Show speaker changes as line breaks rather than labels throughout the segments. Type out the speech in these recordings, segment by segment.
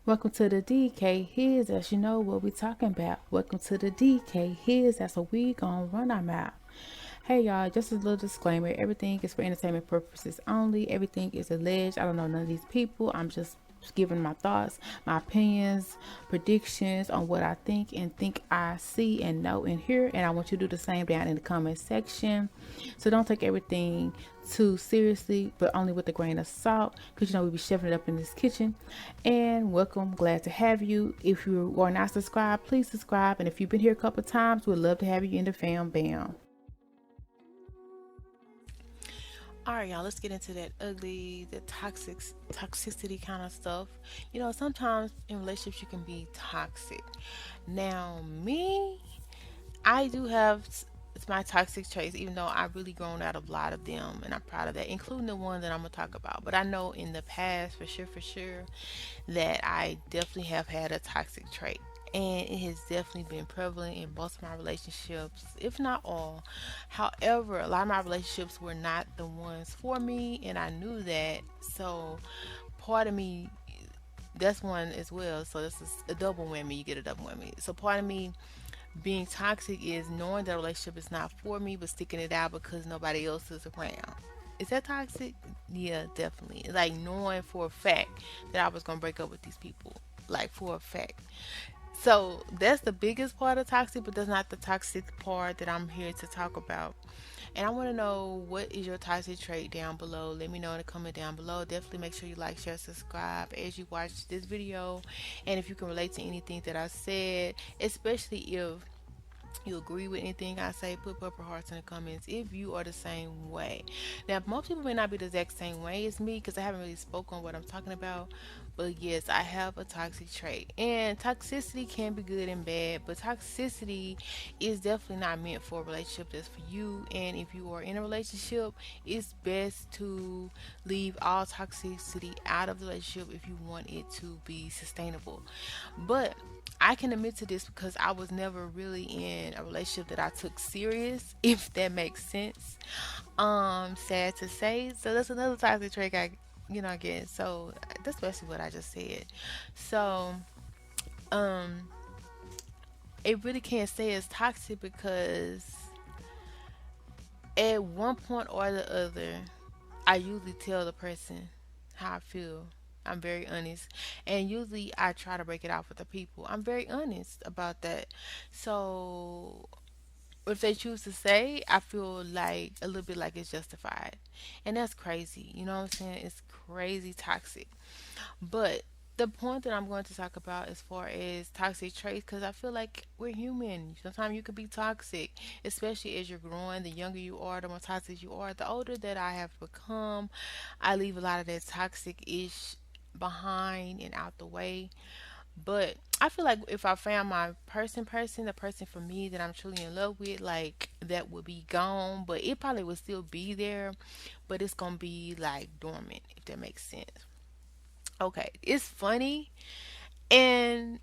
Welcome to the DKHiz, as you know what we talking about. Welcome to the DKHiz, that's what we gonna run our mouth. Hey y'all, just a little disclaimer. Everything is for entertainment purposes only. Everything is alleged. I don't know none of these people. I'm just giving my thoughts, my opinions, predictions on what I think I see and know and hear. And I want you to do the same down in the comment section. So don't take everything too seriously, but only with a grain of salt, because we be chefing it up in this kitchen. And welcome, glad to have you. If you are not subscribed, please subscribe. And if you've been here a couple of times, we'd love to have you in the fam bam. All right, y'all, let's get into that ugly, the toxicity kind of stuff. Sometimes in relationships you can be toxic. Now, me, I do have it's my toxic traits, even though I've really grown out of a lot of them, and I'm proud of that, including the one that I'm gonna talk about. But I know in the past, for sure, that I definitely have had a toxic trait. And it has definitely been prevalent in most of my relationships, if not all. However, a lot of my relationships were not the ones for me, and I knew that. So, part of me, that's one as well. So, this is a double whammy. You get a double whammy. So, part of me being toxic is knowing that a relationship is not for me, but sticking it out because nobody else is around. Is that toxic? Yeah, definitely. Like knowing for a fact that I was gonna break up with these people, like for a fact. So that's the biggest part of toxic, but that's not the toxic part that I'm here to talk about. And I want to know, what is your toxic trait down below. Let me know in the comment down below. Definitely make sure you like, share, subscribe as you watch this video. And if you can relate to anything that I said, especially if you agree with anything I say, put purple hearts in the comments if you are the same way. Now, most people may not be the exact same way as me because I haven't really spoken on what I'm talking about. But yes, I have a toxic trait. And toxicity can be good and bad, but toxicity is definitely not meant for a relationship that's for you. And if you are in a relationship, it's best to leave all toxicity out of the relationship if you want it to be sustainable. But I can admit to this because I was never really in a relationship that I took serious, if that makes sense. Sad to say. So that's another toxic trait I get. So that's basically what I just said. So, um, it really can't say it's toxic because at one point or the other, I usually tell the person how I feel. I'm very honest. And usually I try to break it off with the people. I'm very honest about that. So if they choose to say, I feel like a little bit like it's justified. And that's crazy. You know what I'm saying? It's crazy toxic. But the point that I'm going to talk about as far as toxic traits, because I feel like we're human. Sometimes you could be toxic, especially as you're growing. The younger you are, the more toxic you are. The older that I have become, I leave a lot of that toxic ish behind and out the way. But I feel like if I found my the person for me that I'm truly in love with, like that would be gone, but it probably would still be there, but it's gonna be like dormant, if that makes sense. Okay, it's funny, and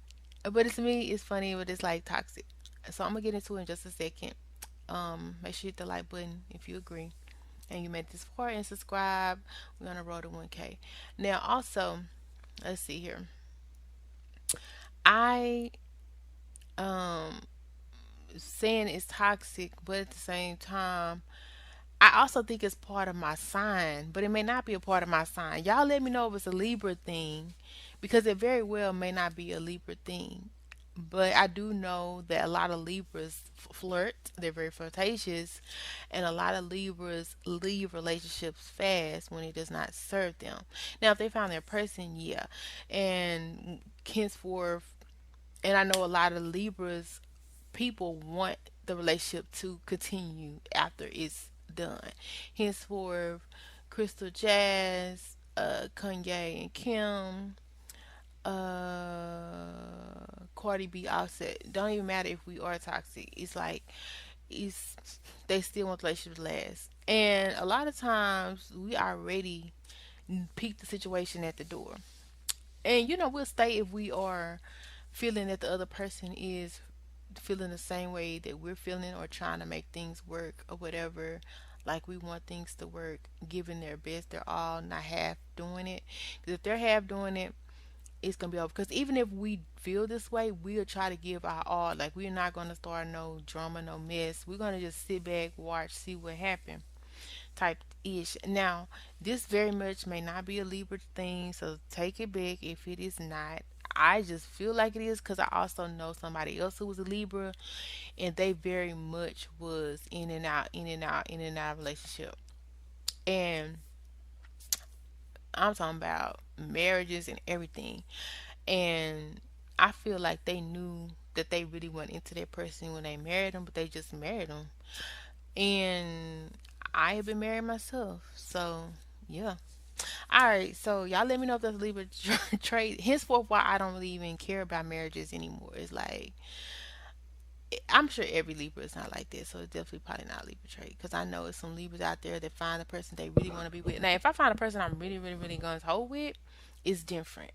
but it's to me, it's funny, but it's like toxic. So I'm gonna get into it in just a second. Make sure you hit the like button if you agree, and you made this far, and subscribe. We're gonna roll to 1K. Now, also, let's see here. I um saying it's toxic, but at the same time, I also think it's part of my sign, but it may not be a part of my sign. Y'all let me know if it's a Libra thing, because it very well may not be a Libra thing. But I do know that a lot of Libras flirt, they're very flirtatious, and a lot of Libras leave relationships fast when it does not serve them. Now, if they found their person, yeah. And henceforth, and I know a lot of Libras people want the relationship to continue after it's done. Henceforth, Crystal Jazz, Kanye and Kim, Cardi B, Offset. Don't even matter if we are toxic. It's like it's they still want the relationship to last. And a lot of times we already peek the situation at the door. And we'll stay if we are feeling that the other person is feeling the same way that we're feeling, or trying to make things work or whatever. Like we want things to work, giving their best, their all, not half doing it. Because if they're half doing it, it's gonna be over. Because even if we feel this way, we'll try to give our all. Like we're not gonna start no drama, no mess. We're gonna just sit back, watch, see what happens type ish. Now, this very much may not be a Libra thing, so take it back if it is not. I just feel like it is because I also know somebody else who was a Libra, and they very much was in and out, in and out, in and out of relationship. And I'm talking about marriages and everything. And I feel like they knew that they really went into that person when they married them, but they just married them. And I have been married myself, so yeah. All right, so y'all let me know if that's a Libra trait. Henceforth, why I don't really even care about marriages anymore. It's like I'm sure every Libra is not like this, so it's definitely probably not a Libra trait. Because I know it's some Libras out there that find the person they really want to be with. Now, if I find a person I'm really, really, really going to hold with, it's different.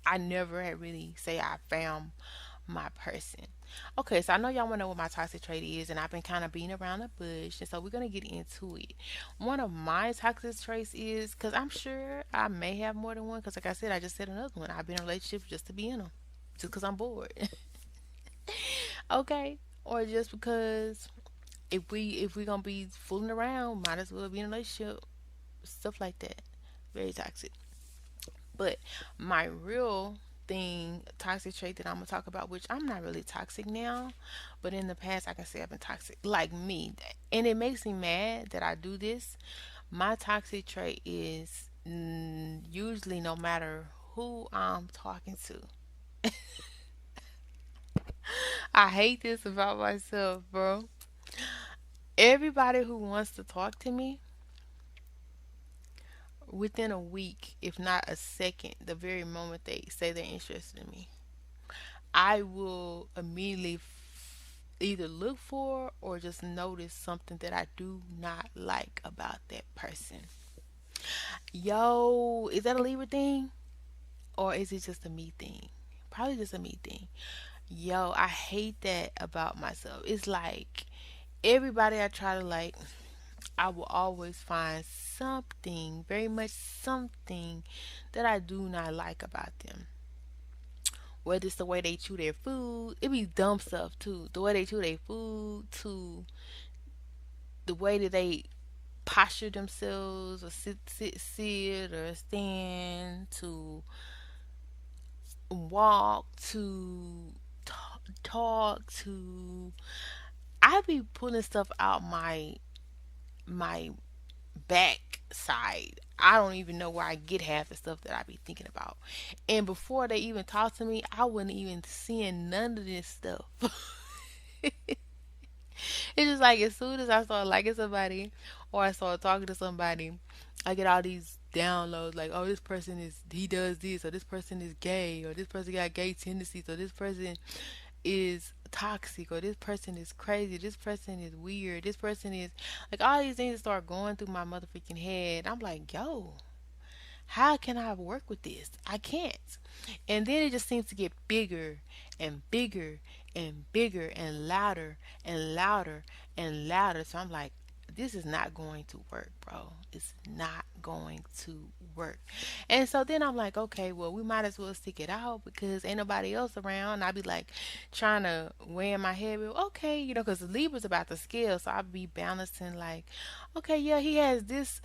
I never had really say I found my person. Okay, so I know y'all want to know what my toxic trait is, and I've been kind of beating around the bush, and so we're gonna get into it. One of my toxic traits is because I'm sure I may have more than one. Because like I said, I just said another one. I've been in relationships just to be in them, just because I'm bored. Okay, or just because if we gonna be fooling around, might as well be in a relationship. Stuff like that. Very toxic. But my real thing, toxic trait that I'm gonna talk about, which I'm not really toxic now, but in the past I can say I've been toxic. Like me. And it makes me mad that I do this. My toxic trait is usually no matter who I'm talking to. I hate this about myself, bro. Everybody who wants to talk to me within a week, if not a second, the very moment they say they're interested in me, I will immediately either look for or just notice something that I do not like about that person. Yo, is that a Libra thing? Or is it just a me thing? Probably just a me thing. Yo, I hate that about myself. It's like everybody I try to like, I will always find something, very much something, that I do not like about them. Whether it's the way they chew their food, it be dumb stuff too. The way they chew their food, to the way that they posture themselves, or sit, or stand, to walk, to talk, to. I be pulling stuff out my backside. I don't even know where I get half the stuff that I be thinking about. And before they even talk to me, I wasn't even seeing none of this stuff. It's just like as soon as I start liking somebody or I start talking to somebody, I get all these downloads like, oh, this person is, he does this, or this person is gay, or this person got gay tendencies, or this person is toxic, or this person is crazy, this person is weird, this person is like all these things start going through my motherfucking head. I'm like, yo, how can I work with this? I can't. And then it just seems to get bigger and bigger and bigger and louder and louder and louder. So I'm like, this is not going to work, bro. It's not going to work. And so then I'm like, okay, well, we might as well stick it out because ain't nobody else around. I be like trying to weigh in my head, well, okay, because the Libra's about to scale. So I'll be balancing like, okay, yeah, he has this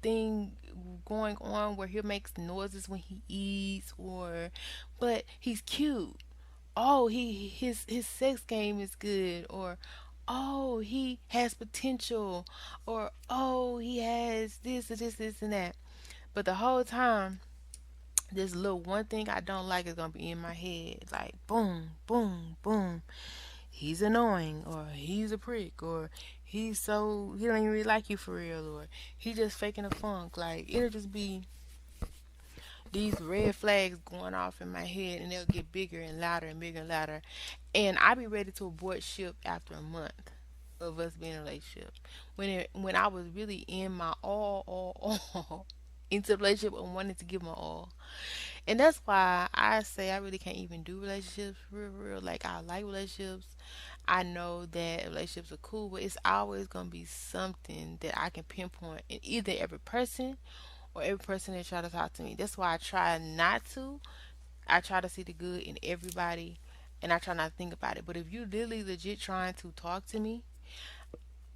thing going on where he makes noises when he eats, or but he's cute. Oh, his sex game is good, or oh, he has potential, or oh, he has this and that. But the whole time, this little one thing I don't like is gonna be in my head, like boom, boom, boom. He's annoying, or he's a prick, or he don't even really like you for real, or he just faking a funk. Like it'll just be these red flags going off in my head, and they'll get bigger and louder and bigger and louder, and I be ready to abort ship after a month of us being in a relationship. When I was really in my all into the relationship and wanted to give my all. And that's why I say I really can't even do relationships real. Like I like relationships. I know that relationships are cool, but it's always gonna be something that I can pinpoint in either every person or every person that try to talk to me. That's why I try not to. I try to see the good in everybody, and I try not to think about it. But if you really legit trying to talk to me,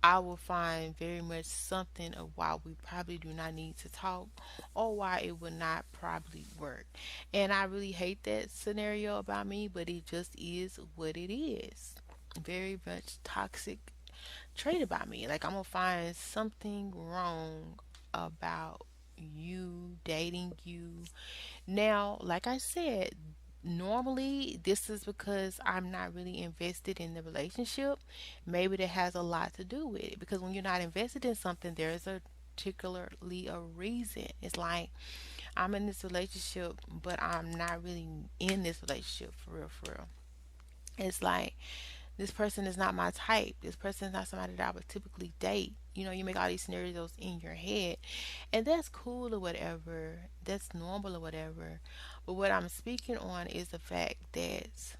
I will find very much something of why we probably do not need to talk, or why it would not probably work. And I really hate that scenario about me, but it just is what it is. Very much toxic trait about me. Like, I'm gonna find something wrong about you, dating you. Now, like I said, normally this is because I'm not really invested in the relationship. Maybe that has a lot to do with it, because when you're not invested in something, there is a particularly a reason. It's like, I'm in this relationship, but I'm not really in this relationship for real, for real. It's like, this person is not my type. This person is not somebody that I would typically date. You know, you make all these scenarios in your head, and that's cool or whatever. That's normal or whatever. But what I'm speaking on is the fact that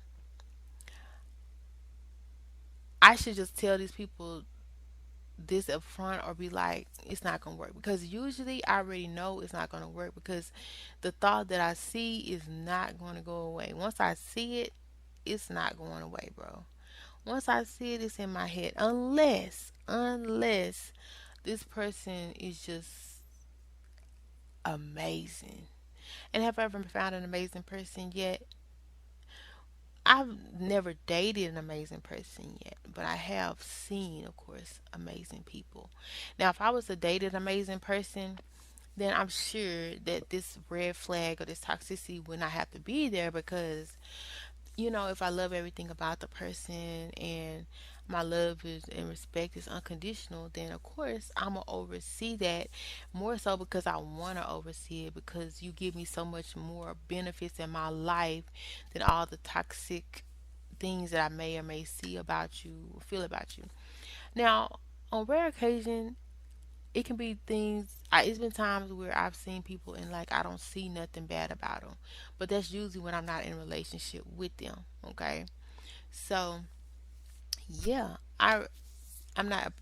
I should just tell these people this up front, or be like, it's not gonna work, because usually I already know it's not gonna work, because the thought that I see is not gonna go away. Once I see it, it's not going away, bro. Once I see it, it's in my head. Unless this person is just amazing. And have I ever found an amazing person yet? I've never dated an amazing person yet, but I have seen, of course, amazing people. Now, if I was to date an amazing person, then I'm sure that this red flag or this toxicity would not have to be there, because if I love everything about the person, and my love is and respect is unconditional, then of course I'm gonna oversee that, more so because I want to oversee it, because you give me so much more benefits in my life than all the toxic things that I may or may see about you or feel about you. Now, on rare occasion, it can be things. It's been times where I've seen people and like I don't see nothing bad about them, but that's usually when I'm not in a relationship with them. Okay, so yeah, I'm not.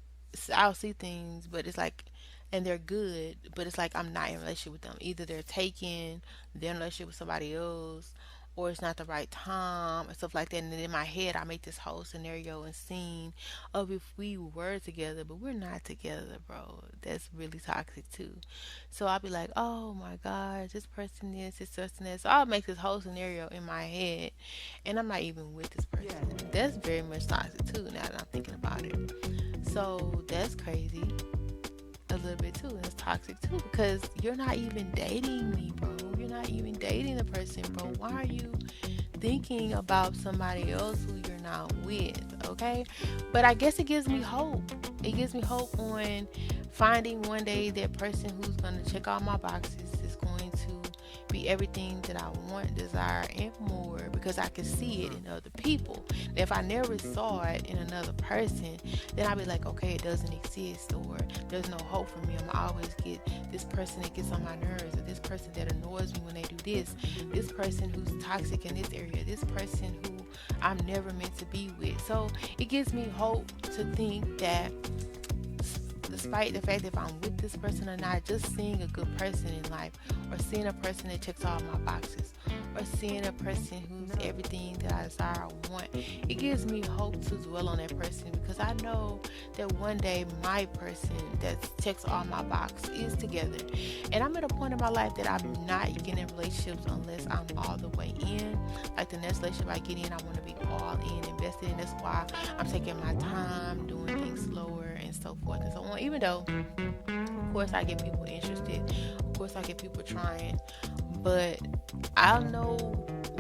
I'll see things, but it's like, and they're good, but it's like I'm not in a relationship with them. Either they're taken, they're in a relationship with somebody else, or it's not the right time, and stuff like that. And then in my head, I make this whole scenario and scene of if we were together, but we're not together, bro. That's really toxic too. So I'll be like, oh my gosh, this person is. So I'll make this whole scenario in my head, and I'm not even with this person. That's very much toxic too. Now that I'm thinking about it. So that's crazy a little bit too. That's toxic too, because you're not even dating me, bro. You're not even dating the person, bro. Why are you thinking about somebody else who you're not with? Okay, but I guess it gives me hope. It gives me hope on finding one day that person who's going to check all my boxes, is going to be everything that I want, desire, and more, because I can see it in other people. If I never saw it in another person, then I'd be like, okay, it doesn't exist, or there's no hope for me. I'm always get this person that gets on my nerves, or this person that annoys me when they do this person who's toxic in this area, this person who I'm never meant to be with. So it gives me hope to think that, despite the fact that if I'm with this person or not, just seeing a good person in life, or seeing a person that checks all my boxes, or seeing a person who's everything that I desire or want, it gives me hope to dwell on that person, because I know that one day my person that checks all my boxes is together. And I'm at a point in my life that I'm not getting in relationships unless I'm all the way in. Like the next relationship I get in, I want to be all in, invested in. That's why I'm taking my time, doing things slower, and so forth and so on. Even though, of course, I get people interested, of course, I get people trying, but I'll know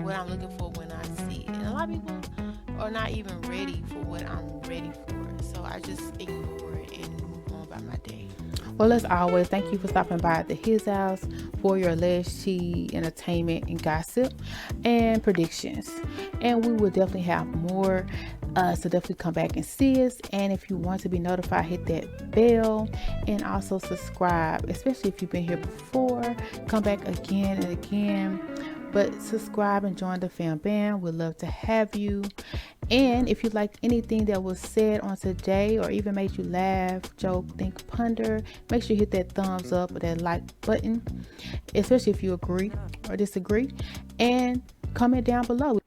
what I'm looking for when I see it. And a lot of people are not even ready for what I'm ready for, so I just ignore it and move on about my day.
Well, as always, thank you for stopping by at the His House for your alleged tea, entertainment, and gossip and predictions. And we will definitely have more. So definitely come back and see us. And if you want to be notified, hit that bell and also subscribe, especially if you've been here before. Come back again and again. But subscribe and join the fam bam. We'd love to have you. And if you like anything that was said on today or even made you laugh, joke, think, ponder, make sure you hit that thumbs up or that like button, especially if you agree or disagree. And comment down below.